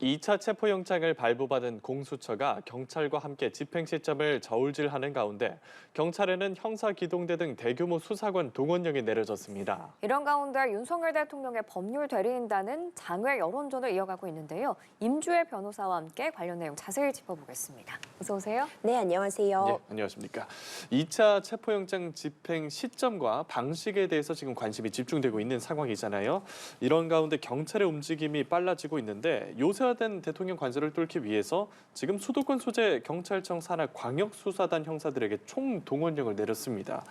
2차 체포영장을 발부받은 공수처가 경찰과 함께 집행 시점을 저울질하는 가운데 경찰에는 형사기동대 등 대규모 수사관 동원령이 내려졌습니다. 이런 가운데 윤석열 대통령의 법률 대리인단은 장외 여론전을 이어가고 있는데요. 임주혜 변호사와 함께 관련 내용 자세히 짚어보겠습니다. 어서 오세요. 네, 안녕하세요. 네, 안녕하십니까. 2차 체포영장 집행 시점과 방식에 대해서 지금 관심이 집중되고 있는 상황이잖아요. 이런 가운데 경찰의 움직임이 빨라지고 있는데 요새화된 대통령 관절을 뚫기 위해서 지금 수도권 소재 경찰청 산하 광역수사단 형사들에게 총동원령을 내렸습니다.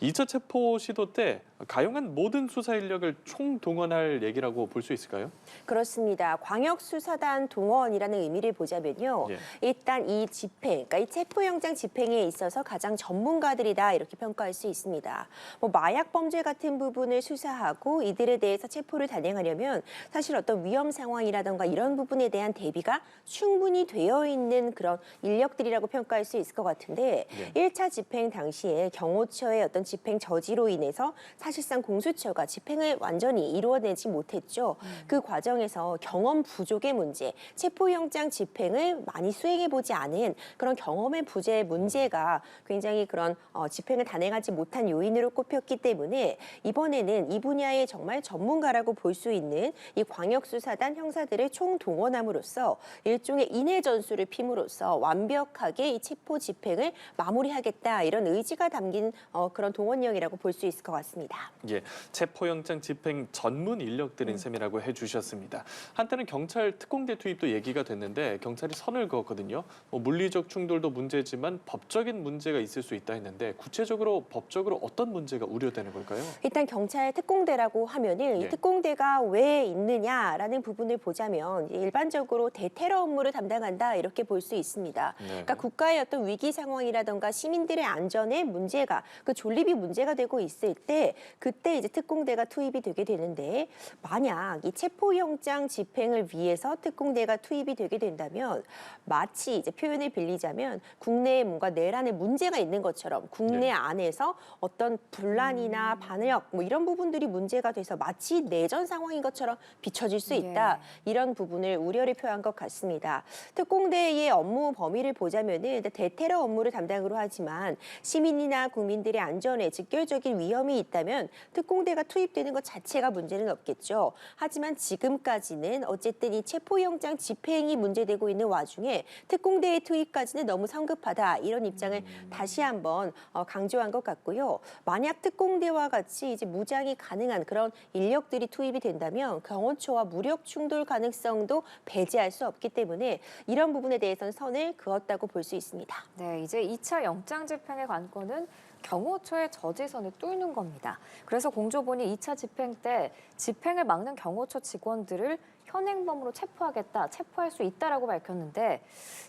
2차 체포 시도 때 가용한 모든 수사 인력을 총동원할 얘기라고 볼 수 있을까요? 그렇습니다. 광역수사단 동원이라는 의미를 보자면요. 예. 일단 이 집행, 그러니까 이 체포영장 집행에 있어서 가장 전문가들이다 이렇게 평가할 수 있습니다. 마약 범죄 같은 부분을 수사하고 이들에 대해서 체포를 단행하려면 사실 어떤 위험 상황이라던가 이런 부분에 대한 대비가 충분히 되어 있는 그런 인력들이라고 평가할 수 있을 것 같은데 예. 1차 집행 당시에 경호처의 어떤 집행 저지로 인해서 사실상 공수처가 집행을 완전히 이루어내지 못했죠. 그 과정에서 경험 부족의 문제, 체포영장 집행을 많이 수행해보지 않은 그런 경험의 부재의 문제가 굉장히 그런 집행을 단행하지 못한 요인으로 꼽혔기 때문에 이번에는 이 분야의 정말 전문가라고 볼 수 있는 이 광역수사단 형사들을 총동원함으로써 일종의 인해 전술을 핌으로써 완벽하게 이 체포 집행을 마무리하겠다 이런 의지가 담긴 그런 동원령이라고 볼 수 있을 것 같습니다. 예, 체포영장 집행 전문 인력들인 셈이라고 해주셨습니다. 한때는 경찰 특공대 투입도 얘기가 됐는데 경찰이 선을 그었거든요. 물리적 충돌도 문제지만 법적인 문제가 있을 수 있다 했는데 구체적으로 법적으로 어떤 문제가 우려되는 걸까요? 일단 경찰 특공대라고 하면은 예. 이 특공대가 왜 있느냐라는 부분을 보자면 일반적으로 대테러 업무를 담당한다 이렇게 볼 수 있습니다. 네. 그러니까 국가의 어떤 위기 상황이라던가 시민들의 안전에 문제가 그 존립이 문제가 되고 있을 때 그때 이제 특공대가 투입이 되게 되는데 만약 이 체포영장 집행을 위해서 특공대가 투입이 되게 된다면 마치 이제 표현을 빌리자면 국내에 뭔가 내란에 문제가 있는 것처럼 국내 네. 안에서 어떤 분란이나 반역 이런 부분들이 문제가 돼서 마치 내전 상황인 것처럼 비춰질 수 있다. 이런 부분을 우려를 표한 것 같습니다. 특공대의 업무 범위를 보자면은 대테러 업무를 담당으로 하지만 시민이나 국민들의 안전에 직결적인 위험이 있다면 특공대가 투입되는 것 자체가 문제는 없겠죠. 하지만 지금까지는 어쨌든 이 체포영장 집행이 문제되고 있는 와중에 특공대의 투입까지는 너무 성급하다 이런 입장을 다시 한번 강조한 것 같고요. 만약 특공대와 같이 이제 무장이 가능한 그런 인력들이 투입이 된다면 경호처와 무력 충돌 가능성도 배제할 수 없기 때문에 이런 부분에 대해서는 선을 그었다고 볼 수 있습니다. 네, 이제 2차 영장 집행의 관건은 경호처의 저지선을 뚫는 겁니다. 그래서 공조본이 2차 집행 때 집행을 막는 경호처 직원들을 현행범으로 체포하겠다, 체포할 수 있다라고 밝혔는데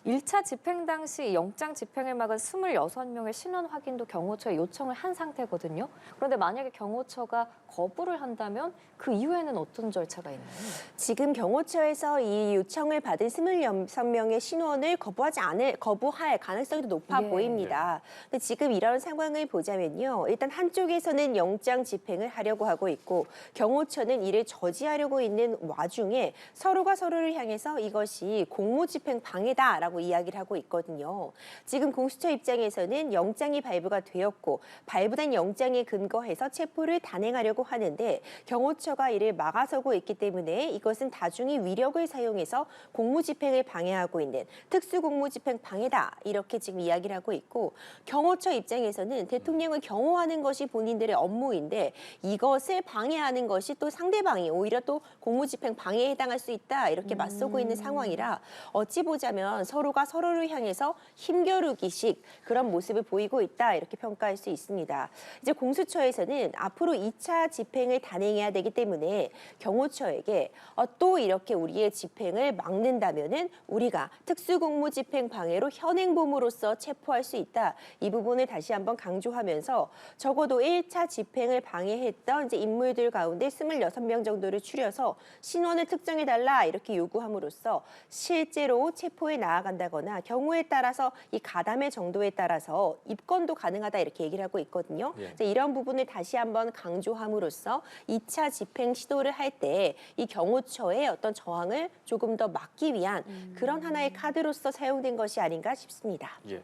1차 집행 당시 영장 집행을 막은 26명의 신원 확인도 경호처에 요청을 한 상태거든요. 그런데 만약에 경호처가 거부를 한다면 그 이후에는 어떤 절차가 있나요? 지금 경호처에서 이 요청을 받은 26명의 신원을 거부할 가능성이 더 높아 예. 보입니다. 근데 지금 이런 상황을 보자면요. 일단 한쪽에서는 영장 집행을 하려고 하고 있고 경호처는 이를 저지하려고 있는 와중에 서로가 서로를 향해서 이것이 공무집행 방해다라고 이야기를 하고 있거든요. 지금 공수처 입장에서는 영장이 발부가 되었고 발부된 영장에 근거해서 체포를 단행하려고 하는데 경호처가 이를 막아서고 있기 때문에 이것은 다중이 위력을 사용해서 공무집행을 방해하고 있는 특수공무집행 방해다 이렇게 지금 이야기를 하고 있고 경호처 입장에서는 대통령을 경호하는 것이 본인들의 업무인데 이것을 방해하는 것이 또 상대방이 오히려 또 공무집행 방해에 해당할 수 있다 이렇게 맞서고 있는 상황이라 어찌 보자면 서로가 서로를 향해서 힘겨루기식 그런 모습을 보이고 있다 이렇게 평가할 수 있습니다. 이제 공수처에서는 앞으로 2차 집행을 단행해야 되기 때문에 경호처에게 또 이렇게 우리의 집행을 막는다면은 우리가 특수공무집행 방해로 현행범으로서 체포할 수 있다. 이 부분을 다시 한번 강조하면서 적어도 1차 집행을 방해했던 이제 인물들 가운데 26명 정도를 추려서 신원을 특정 출정해달라 이렇게 요구함으로써 실제로 체포에 나아간다거나 경우에 따라서 이 가담의 정도에 따라서 입건도 가능하다 이렇게 얘기를 하고 있거든요. 예. 이런 부분을 다시 한번 강조함으로써 2차 집행 시도를 할 때 이 경호처의 어떤 저항을 조금 더 막기 위한 그런 하나의 카드로서 사용된 것이 아닌가 싶습니다. 예.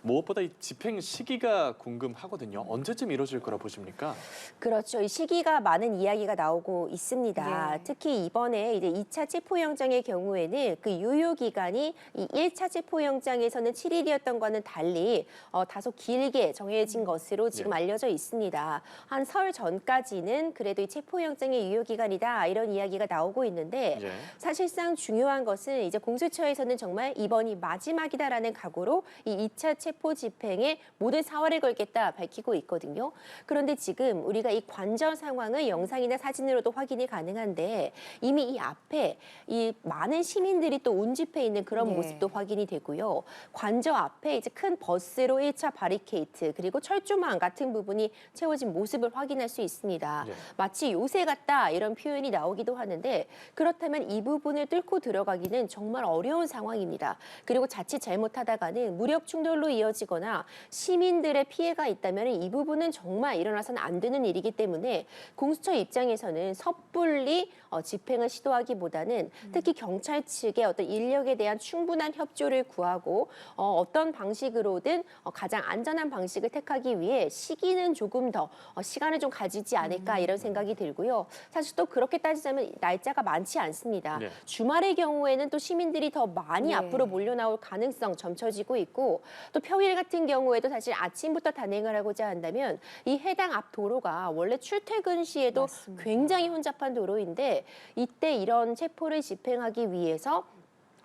무엇보다 이 집행 시기가 궁금하거든요. 언제쯤 이루어질 거라 보십니까? 그렇죠. 이 시기가 많은 이야기가 나오고 있습니다. 예. 특히 이번에 이제 2차 체포영장의 경우에는 그 유효 기간이 이 1차 체포영장에서는 7일이었던 것과는 달리 다소 길게 정해진 것으로 지금 예. 알려져 있습니다. 한 설 전까지는 그래도 이 체포영장의 유효 기간이다 이런 이야기가 나오고 있는데 예. 사실상 중요한 것은 이제 공수처에서는 정말 이번이 마지막이다라는 각오로 이 2차 체포 집행에 모든 사활을 걸겠다 밝히고 있거든요. 그런데 지금 우리가 이 관저 상황을 영상이나 사진으로도 확인이 가능한데 이미 이 앞에 이 많은 시민들이 또 운집해 있는 그런 네. 모습도 확인이 되고요. 관저 앞에 이제 큰 버스로 1차 바리케이트 그리고 철조망 같은 부분이 채워진 모습을 확인할 수 있습니다. 예. 마치 요새 같다 이런 표현이 나오기도 하는데 그렇다면 이 부분을 뚫고 들어가기는 정말 어려운 상황입니다. 그리고 자칫 잘못하다가는 무력 충돌로 이어지거나 시민들의 피해가 있다면 이 부분은 정말 일어나서는 안 되는 일이기 때문에 공수처 입장에서는 섣불리 집행을 시도하기보다는 특히 경찰 측의 어떤 인력에 대한 충분한 협조를 구하고 어떤 방식으로든 가장 안전한 방식을 택하기 위해 시기는 조금 더 시간을 좀 가지지 않을까 이런 생각이 들고요. 사실 또 그렇게 따지자면 날짜가 많지 않습니다. 네. 주말의 경우에는 또 시민들이 더 많이 네. 앞으로 몰려 나올 가능성 점쳐지고 있고 또 평일 같은 경우에도 사실 아침부터 단행을 하고자 한다면 이 해당 앞 도로가 원래 출퇴근 시에도 맞습니다. 굉장히 혼잡한 도로인데 이때 이런 체포를 집행하기 위해서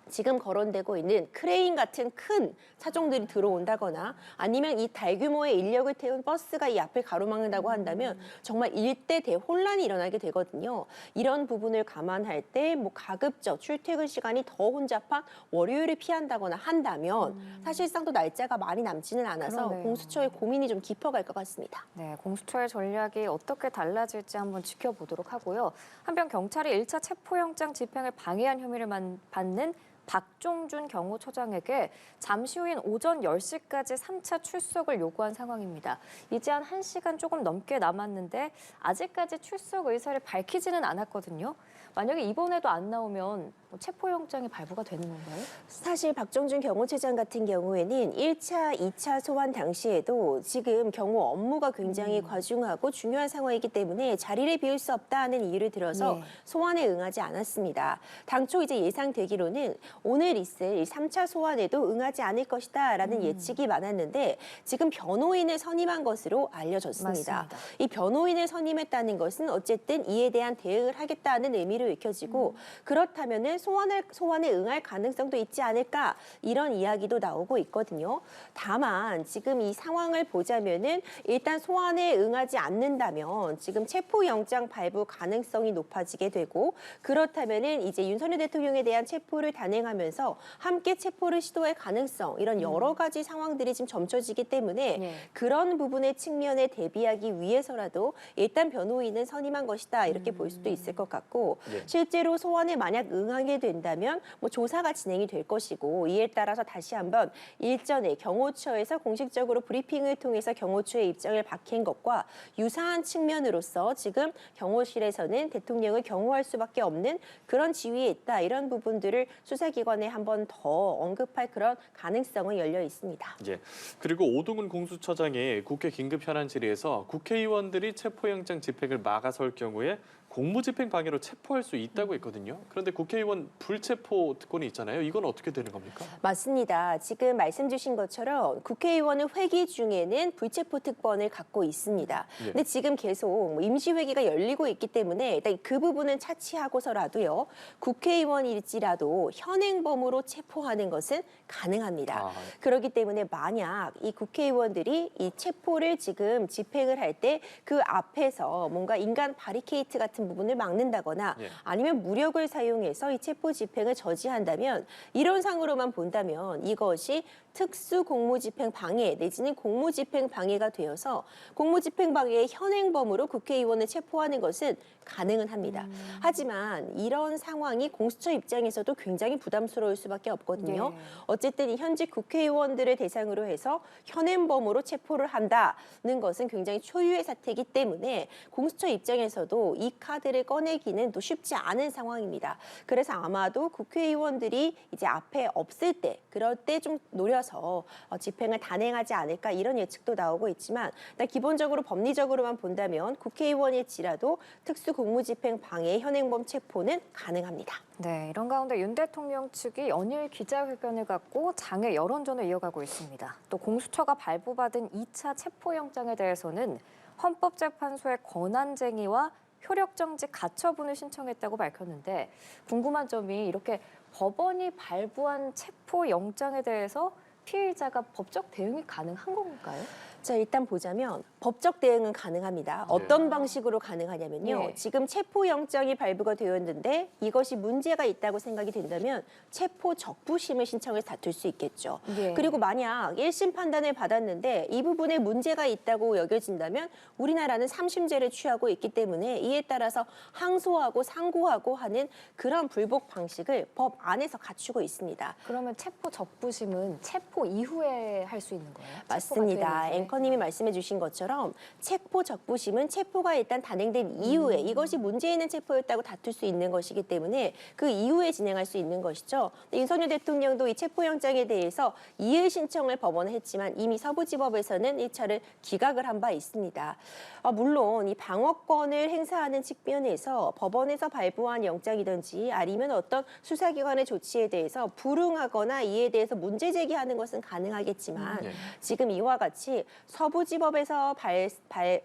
지금 거론되고 있는 크레인 같은 큰 차종들이 들어온다거나 아니면 이 대규모의 인력을 태운 버스가 이 앞을 가로막는다고 한다면 정말 일대 대혼란이 일어나게 되거든요. 이런 부분을 감안할 때 뭐 가급적 출퇴근 시간이 더 혼잡한 월요일을 피한다거나 한다면 사실상 또 날짜가 많이 남지는 않아서 그러네요. 공수처의 고민이 좀 깊어갈 것 같습니다. 네, 공수처의 전략이 어떻게 달라질지 한번 지켜보도록 하고요. 한편 경찰이 1차 체포영장 집행을 방해한 혐의를 받는 박종준 경호처장에게 잠시 후인 오전 10시까지 3차 출석을 요구한 상황입니다. 이제 한 1시간 조금 넘게 남았는데 아직까지 출석 의사를 밝히지는 않았거든요. 만약에 이번에도 안 나오면 체포영장이 발부가 되는 건가요? 사실 박정준 경호처장 같은 경우에는 1차, 2차 소환 당시에도 지금 경호 업무가 굉장히 과중하고 중요한 상황이기 때문에 자리를 비울 수 없다는 이유를 들어서 네. 소환에 응하지 않았습니다. 당초 이제 예상되기로는 오늘 있을 이 3차 소환에도 응하지 않을 것이다라는 예측이 많았는데 지금 변호인을 선임한 것으로 알려졌습니다. 맞습니다. 이 변호인을 선임했다는 것은 어쨌든 이에 대한 대응을 하겠다는 의미로 읽혀지고 그렇다면은 소환에 응할 가능성도 있지 않을까 이런 이야기도 나오고 있거든요. 다만 지금 이 상황을 보자면은 일단 소환에 응하지 않는다면 지금 체포영장 발부 가능성이 높아지게 되고 그렇다면은 이제 윤석열 대통령에 대한 체포를 단행하면서 함께 체포를 시도할 가능성 이런 여러 가지 상황들이 지금 점쳐지기 때문에 네. 그런 부분의 측면에 대비하기 위해서라도 일단 변호인은 선임한 것이다 이렇게 볼 수도 있을 것 같고 예. 실제로 소환에 만약 응하게 된다면 뭐 조사가 진행이 될 것이고 이에 따라서 다시 한번 일전에 경호처에서 공식적으로 브리핑을 통해서 경호처의 입장을 밝힌 것과 유사한 측면으로서 지금 경호실에서는 대통령을 경호할 수밖에 없는 그런 지위에 있다 이런 부분들을 수사기관에 한번 더 언급할 그런 가능성은 열려 있습니다. 예. 그리고 오동훈 공수처장이 국회 긴급 현안 질의에서 국회의원들이 체포영장 집행을 막아설 경우에 공무집행 방해로 체포할 수 있다고 했거든요. 그런데 국회의원 불체포 특권이 있잖아요. 이건 어떻게 되는 겁니까? 맞습니다. 지금 말씀 주신 것처럼 국회의원은 회기 중에는 불체포 특권을 갖고 있습니다. 예. 근데 지금 계속 임시회기가 열리고 있기 때문에 일단 그 부분은 차치하고서라도요. 국회의원일지라도 현행범으로 체포하는 것은 가능합니다. 아. 그렇기 때문에 만약 이 국회의원들이 이 체포를 지금 집행을 할 때 그 앞에서 뭔가 인간 바리케이트 같은 같은 부분을 막는다거나 예. 아니면 무력을 사용해서 이 체포 집행을 저지한다면 이론상으로만 본다면 이것이 특수 공무집행 방해 내지는 공무집행 방해가 되어서 공무집행 방해의 현행범으로 국회의원을 체포하는 것은 가능은 합니다. 하지만 이런 상황이 공수처 입장에서도 굉장히 부담스러울 수밖에 없거든요. 예. 어쨌든 이 현직 국회의원들을 대상으로 해서 현행범으로 체포를 한다는 것은 굉장히 초유의 사태이기 때문에 공수처 입장에서도 이 카드를 꺼내기는 또 쉽지 않은 상황입니다. 그래서 아마도 국회의원들이 이제 앞에 없을 때 그럴 때 좀 노려서 집행을 단행하지 않을까 이런 예측도 나오고 있지만 일단 기본적으로 법리적으로만 본다면 국회의원일지라도 특수 공무집행 방해 현행범 체포는 가능합니다. 네, 이런 가운데 윤 대통령 측이 연일 기자회견을 갖고 장외 여론전을 이어가고 있습니다. 또 공수처가 발부받은 2차 체포영장에 대해서는 헌법재판소의 권한쟁의와 효력정지 가처분을 신청했다고 밝혔는데 궁금한 점이 이렇게 법원이 발부한 체포영장에 대해서 피해자가 법적 대응이 가능한 건가요? 자, 일단 보자면 법적 대응은 가능합니다. 어떤 방식으로 가능하냐면요. 예. 지금 체포영장이 발부가 되었는데 이것이 문제가 있다고 생각이 된다면 체포 적부심을 신청해서 다툴 수 있겠죠. 예. 그리고 만약 1심 판단을 받았는데 이 부분에 문제가 있다고 여겨진다면 우리나라는 3심제를 취하고 있기 때문에 이에 따라서 항소하고 상고하고 하는 그런 불복 방식을 법 안에서 갖추고 있습니다. 그러면 체포 적부심은 체포 이후에 할 수 있는 거예요? 맞습니다. 체포가 된 이후에? 앵커님이 말씀해 주신 것처럼 체포 적부심은 체포가 일단 단행된 이후에 이것이 문제 있는 체포였다고 다툴 수 있는 것이기 때문에 그 이후에 진행할 수 있는 것이죠. 윤석열 대통령도 이 체포영장에 대해서 이의 신청을 법원에 했지만 이미 서부지법에서는 1차를 기각을 한 바 있습니다. 물론 이 방어권을 행사하는 측면에서 법원에서 발부한 영장이든지 아니면 어떤 수사기관의 조치에 대해서 불응하거나 이에 대해서 문제 제기하는 것은 가능하겠지만 네. 지금 이와 같이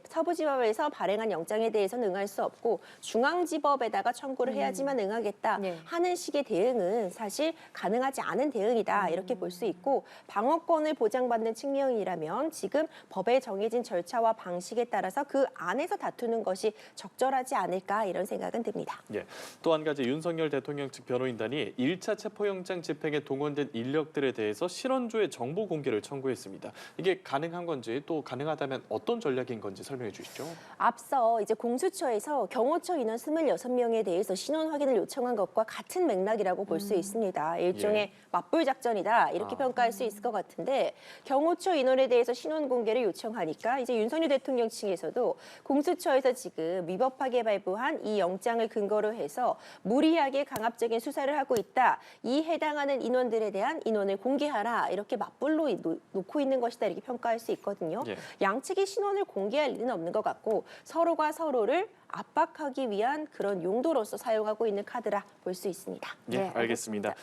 서부지법에서 발행한 영장에 대해서는 응할 수 없고 중앙지법에다가 청구를 해야지만 응하겠다 네. 하는 식의 대응은 사실 가능하지 않은 대응이다 이렇게 볼 수 있고 방어권을 보장받는 측면이라면 지금 법에 정해진 절차와 방식에 따라서 그 안에서 다투는 것이 적절하지 않을까 이런 생각은 듭니다. 예. 또 한 가지 윤석열 대통령 측 변호인단이 1차 체포영장 집행에 동원된 인력들에 대해서 실언조의 정보 공개를 청구했습니다. 이게 가능한 건지 또 가능하다면 어떤 전략인 건지 설명해 주시죠. 앞서 이제 공수처에서 경호처 인원 26명에 대해서 신원 확인을 요청한 것과 같은 맥락이라고 볼 수 있습니다. 일종의 예. 맞불 작전이다 이렇게 평가할 수 있을 것 같은데 경호처 인원에 대해서 신원 공개를 요청하니까 이제 윤석열 대통령 측에서도 공수처에서 지금 위법하게 발부한 이 영장을 근거로 해서 무리하게 강압적인 수사를 하고 있다. 이 해당하는 인원들에 대한 인원을 공개하라 이렇게 맞불로 놓고 있는 것이다 이렇게 평가할 수 있거든요. 예. 양측이 신원을 공개할 일은 없는 것 같고 서로가 서로를 압박하기 위한 그런 용도로서 사용하고 있는 카드라 볼 수 있습니다. 예, 네, 알겠습니다.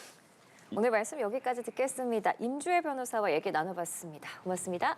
오늘 말씀 여기까지 듣겠습니다. 임주혜 변호사와 얘기 나눠봤습니다. 고맙습니다.